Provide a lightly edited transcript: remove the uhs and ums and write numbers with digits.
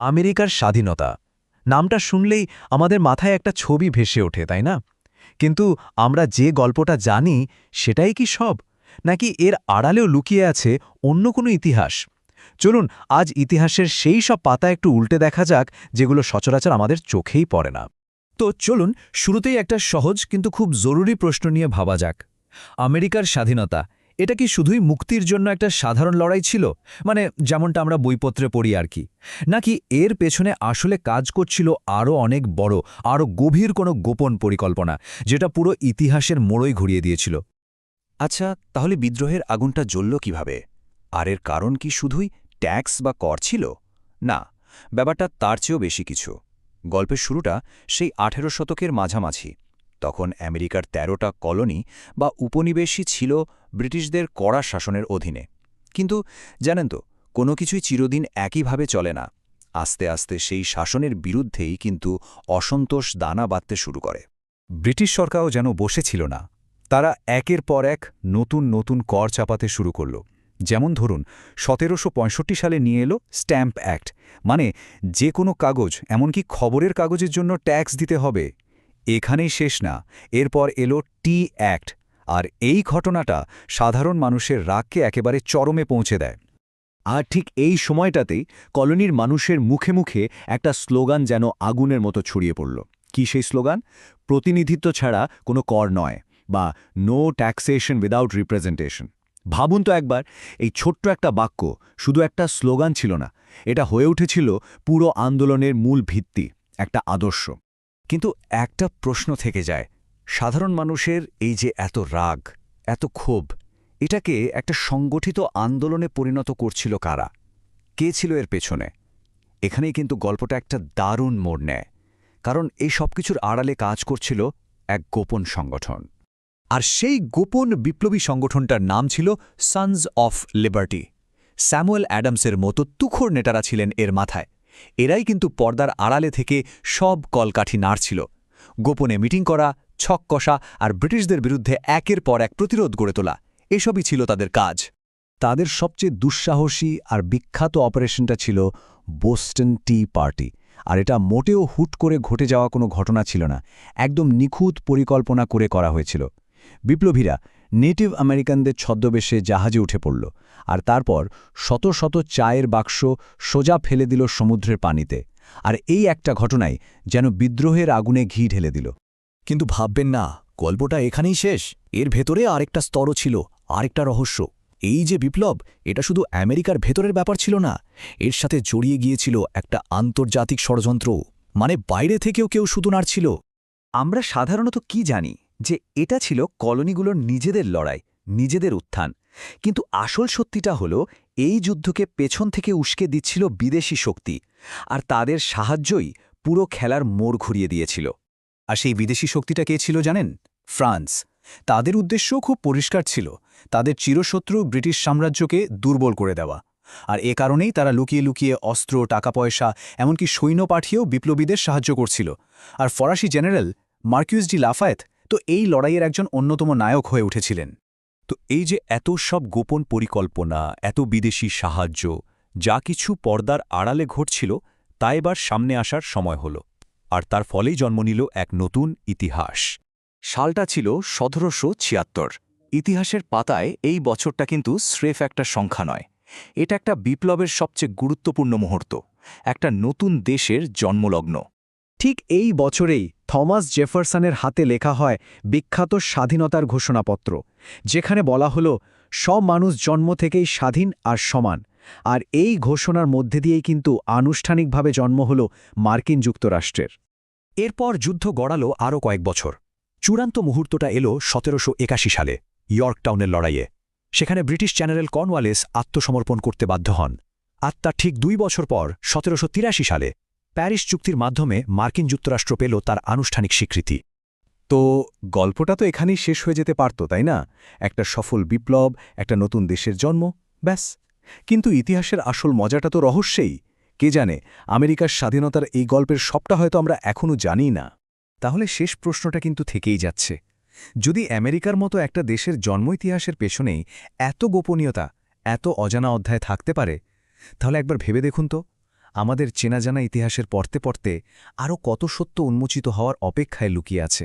আমেরিকার স্বাধীনতা নামটা শুনলেই আমাদের মাথায় একটা ছবি ভেসে ওঠে তাই না? কিন্তু আমরা যে গল্পটা জানি সেটাই কি সব, নাকি এর আড়ালেও লুকিয়ে আছে অন্য কোনো ইতিহাস? চলুন আজ ইতিহাসের সেই সব পাতা একটু উল্টে দেখা যাক যেগুলো সচরাচর আমাদের চোখেই পড়ে না। তো চলুন শুরুতেই একটা সহজ কিন্তু খুব জরুরি প্রশ্ন নিয়ে ভাবা যাক। আমেরিকার স্বাধীনতা এটা কি শুধুই মুক্তির জন্য একটা সাধারণ লড়াই ছিল, মানে যেমনটা আমরা বইপত্রে পড়ি আর কি, নাকি এর পেছনে আসলে কাজ করছিল আরও অনেক বড়, আরও গভীর কোনো গোপন পরিকল্পনা, যেটা পুরো ইতিহাসের মোড়ই ঘুরিয়ে দিয়েছিল? আচ্ছা, তাহলে বিদ্রোহের আগুনটা জ্বলল কিভাবে? আর এর কারণ কি শুধুই ট্যাক্স বা কর ছিল? না, ব্যাপারটা তার চেয়েও বেশি কিছু। গল্পের শুরুটা সেই ১৮ শতকের মাঝামাঝি। তখন আমেরিকার ১৩টা কলোনি বা উপনিবেশই ছিল ব্রিটিশদের কড়া শাসনের অধীনে। কিন্তু জানেন তো, কোনো কিছুই চিরদিন একইভাবে চলে না। আস্তে আস্তে সেই শাসনের বিরুদ্ধেই কিন্তু অসন্তোষ দানা বাঁধতে শুরু করে। ব্রিটিশ সরকারও যেন বসেছিল না। তারা একের পর এক নতুন নতুন কর চাপাতে শুরু করল। যেমন ধরুন, ১৭৬৫ সালে নিয়ে এলো স্ট্যাম্প অ্যাক্ট, মানে যে কোনো কাগজ, এমনকি খবরের কাগজের জন্য ট্যাক্স দিতে হবে। এখানেই শেষ না, এরপর এলো টি অ্যাক্ট, আর এই ঘটনাটা সাধারণ মানুষের রাগকে একেবারে চরমে পৌঁছে দেয়। আর ঠিক এই সময়টাতেই কলোনির মানুষের মুখে মুখে একটা স্লোগান যেন আগুনের মতো ছড়িয়ে পড়ল। কি সেই স্লোগান? প্রতিনিধিত্ব ছাড়া কোনো কর নয়, বা নো ট্যাক্সেশন উইদাউট রিপ্রেজেন্টেশন। ভাবুন তো একবার, এই ছোট্ট একটা বাক্য শুধু একটা স্লোগান ছিল না, এটা হয়ে উঠেছিল পুরো আন্দোলনের মূল ভিত্তি, একটা আদর্শ। কিন্তু একটা প্রশ্ন থেকে যায়, সাধারণ মানুষের এই যে এত রাগ, এত ক্ষোভ, এটাকে একটা সংগঠিত আন্দোলনে পরিণত করছিল কারা? কে ছিল এর পেছনে? এখানেই কিন্তু গল্পটা একটা দারুণ মোড় নেয়, কারণ এই সব কিছুর আড়ালে কাজ করছিল এক গোপন সংগঠন। আর সেই গোপন বিপ্লবী সংগঠনটার নাম ছিল সন্স অফ লিবার্টি। স্যামুয়েল অ্যাডামসের মতো তুখোড় নেতারা ছিলেন এর মাথায়। এরাই কিন্তু পর্দার আড়ালে থেকে সব কলকাঠি নাড়ছিল। গোপনে মিটিং করা, ছক কষা আর ব্রিটিশদের বিরুদ্ধে একের পর এক প্রতিরোধ গড়ে তোলা, এসবই ছিল তাদের কাজ। তাদের সবচেয়ে দুঃসাহসী আর বিখ্যাত অপারেশনটা ছিল বোস্টন টি পার্টি। আর এটা মোটেও হুট করে ঘটে যাওয়া কোনো ঘটনা ছিল না, একদম নিখুঁত পরিকল্পনা করে করা হয়েছিল। বিপ্লবীরা নেটিভ আমেরিকানদের ছদ্মবেশে জাহাজে উঠে পড়ল, আর তারপর শত শত চায়ের বাক্স সোজা ফেলে দিল সমুদ্রের পানিতে। আর এই একটা ঘটনাই যেন বিদ্রোহের আগুনে ঘি ঢেলে দিল। কিন্তু ভাববেন না, গল্পটা এখানেই শেষ। এর ভেতরে আরেকটা স্তরও ছিল, আরেকটা রহস্য। এই যে বিপ্লব, এটা শুধু আমেরিকার ভেতরের ব্যাপার ছিল না, এর সাথে জড়িয়ে গিয়েছিল একটা আন্তর্জাতিক ষড়যন্ত্র, মানে বাইরে থেকেও কেউ সুতো নাড়ছিল। আমরা সাধারণত কি জানি? যে এটা ছিল কলোনিগুলোর নিজেদের লড়াই, নিজেদের উত্থান। কিন্তু আসল সত্যিটা হলো, এই যুদ্ধকে পেছন থেকে উস্কে দিচ্ছিল বিদেশি শক্তি, আর তাদের সাহায্যই পুরো খেলার মোড় ঘুরিয়ে দিয়েছিল। আর সেই বিদেশি শক্তিটা কে ছিল জানেন? ফ্রান্স। তাদের উদ্দেশ্য খুব পরিষ্কার ছিল, তাদের চিরশত্রু ব্রিটিশ সাম্রাজ্যকে দুর্বল করে দেওয়া। আর এ কারণেই তারা লুকিয়ে লুকিয়ে অস্ত্র, টাকা পয়সা, এমনকি সৈন্য পাঠিয়েও বিপ্লবীদের সাহায্য করছিল। আর ফরাসি জেনারেল মার্কিউস ডি লাফায়েত তো এই লড়াইয়ের একজন অন্যতম নায়ক হয়ে উঠেছিলেন। তো এই যে এত সব গোপন পরিকল্পনা, এত বিদেশি সাহায্য, যা কিছু পর্দার আড়ালে ঘটছিল, তা এবার সামনে আসার সময় হল। আর তার ফলেই জন্ম নিল এক নতুন ইতিহাস। সালটা ছিল ১৭৭৬। ইতিহাসের পাতায় এই বছরটা কিন্তু স্রেফ একটা সংখ্যা নয়, এটা একটা বিপ্লবের সবচেয়ে গুরুত্বপূর্ণ মুহূর্ত, একটা নতুন দেশের জন্মলগ্ন। ঠিক এই বছরেই থমাস জেফারসনের হাতে লেখা হয় বিখ্যাত স্বাধীনতার ঘোষণাপত্র, যেখানে বলা হল সব মানুষ জন্ম থেকেই স্বাধীন আর সমান। আর এই ঘোষণার মধ্যে দিয়েই কিন্তু আনুষ্ঠানিকভাবে জন্ম হল মার্কিন যুক্তরাষ্ট্রের। এরপর যুদ্ধ গড়ালো আরও কয়েক বছর। চূড়ান্ত মুহূর্তটা এলো ১৭৮১ সালে ইয়র্কটাউনের লড়াইয়ে। সেখানে ব্রিটিশ জেনারেল কর্নওয়ালিস আত্মসমর্পণ করতে বাধ্য হন। আর তার ঠিক ২ বছর পর ১৭৮৩ সালে প্যারিস চুক্তির মাধ্যমে মার্কিন যুক্তরাষ্ট্র পেল তার আনুষ্ঠানিক স্বীকৃতি। তো গল্পটা তো এখানেই শেষ হয়ে যেতে পারত, তাই না? একটা সফল বিপ্লব, একটা নতুন দেশের জন্ম, ব্যাস। কিন্তু ইতিহাসের আসল মজাটা তো রহস্যেই। কে জানে, আমেরিকার স্বাধীনতার এই গল্পের সবটা হয়তো আমরা এখনও জানি না। তাহলে শেষ প্রশ্নটা কিন্তু থেকেই যাচ্ছে, যদি আমেরিকার মতো একটা দেশের জন্ম ইতিহাসের পেছনেই এত গোপনীয়তা, এত অজানা অধ্যায় থাকতে পারে, তাহলে একবার ভেবে দেখুন তো, আমাদের চেনাজানা ইতিহাসের পড়তে পড়তে আরও কত সত্য উন্মোচিত হওয়ার অপেক্ষায় লুকিয়ে আছে।